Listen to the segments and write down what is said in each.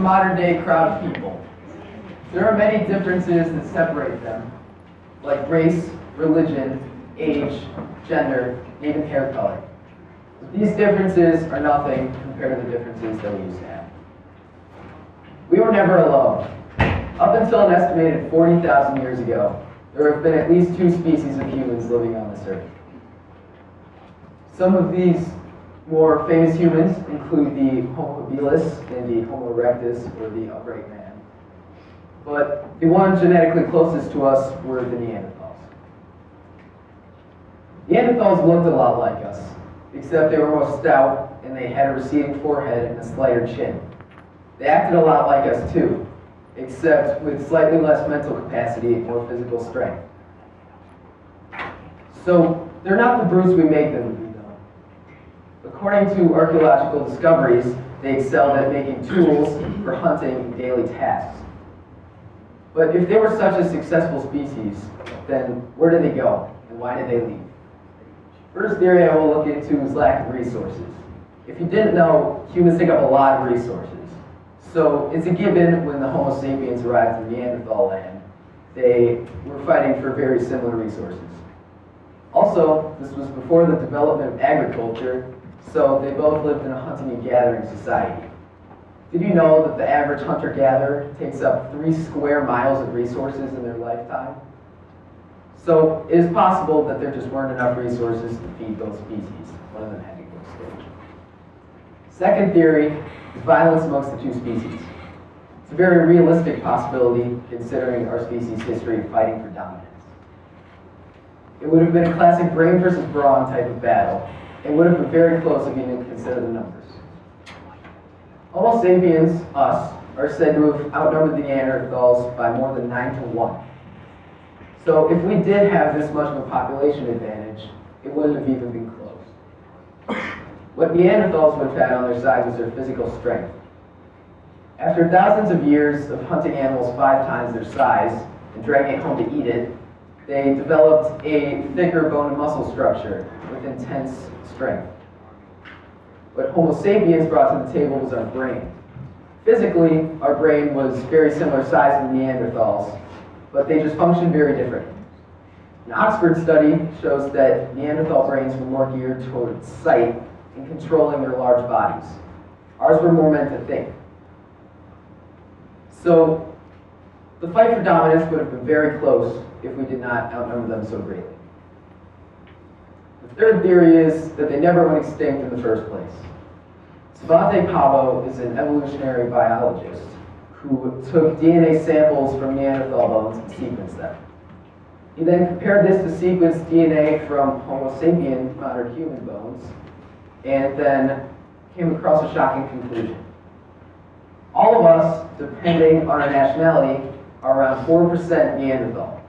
modern-day crowd of people. There are many differences that separate them, like race, religion, age, gender, and even hair color. These differences are nothing compared to the differences that we used to have. We were never alone. Up until an estimated 40,000 years ago, there have been at least 2 species of humans living on this earth. Some of these more famous humans include the Homo habilis and the Homo erectus, or the upright man. But the ones genetically closest to us were the Neanderthals. Neanderthals looked a lot like us, except they were more stout and they had a receding forehead and a slighter chin. They acted a lot like us too, except with slightly less mental capacity and more physical strength. So they're not the brutes we make them to be, though. According to archaeological discoveries, they excelled at making tools for hunting and daily tasks. But if they were such a successful species, then where did they go and why did they leave? First theory I will look into is lack of resources. If you didn't know, humans take up a lot of resources. So it's a given when the Homo sapiens arrived in Neanderthal land, they were fighting for very similar resources. Also, this was before the development of agriculture, so they both lived in a hunting and gathering society. Did you know that the average hunter-gatherer takes up 3 square miles of resources in their lifetime? So it is possible that there just weren't enough resources to feed both species. One of them had to go extinct. Second theory is violence amongst the 2 species. It's a very realistic possibility considering our species' history of fighting for dominance. It would have been a classic brain versus brawn type of battle, and would have been very close if you didn't consider the numbers. Homo sapiens, us, are said to have outnumbered the Neanderthals by more than 9 to 1. So if we did have this much of a population advantage, it wouldn't have even been close. What Neanderthals would have had on their side was their physical strength. After thousands of years of hunting animals 5 times their size and dragging it home to eat it, they developed a thicker bone and muscle structure with intense strength. What Homo sapiens brought to the table was our brain. Physically, our brain was very similar size to the Neanderthals, but they just functioned very differently. An Oxford study shows that Neanderthal brains were more geared towards sight and controlling their large bodies. Ours were more meant to think. So the fight for dominance would have been very close if we did not outnumber them so greatly. The third theory is that they never went extinct in the first place. Svante Pääbo is an evolutionary biologist who took DNA samples from Neanderthal bones and sequenced them. He then compared this to sequenced DNA from Homo sapien, modern human bones, and then came across a shocking conclusion. All of us, depending on our nationality, are around 4% Neanderthal.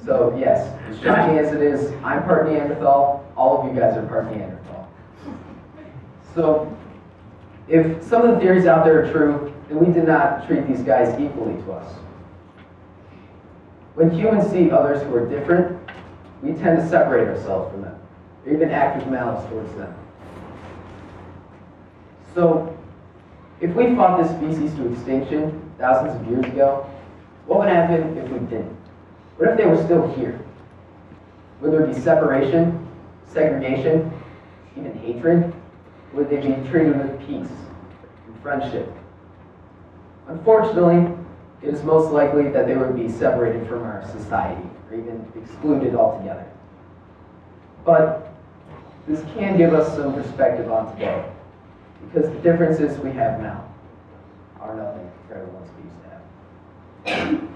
So yes, as shocking as it is, I'm part Neanderthal, all of you guys are part Neanderthal. So if some of the theories out there are true, then we did not treat these guys equally to us. When humans see others who are different, we tend to separate ourselves from them, or even act with malice towards them. So if we fought this species to extinction thousands of years ago, what would happen if we didn't? What if they were still here? Would there be separation, segregation, even hatred? Would they be treated with peace and friendship? Unfortunately, it is most likely that they would be separated from our society, or even excluded altogether. But this can give us some perspective on today, because the differences we have now are nothing compared to the ones we used to have.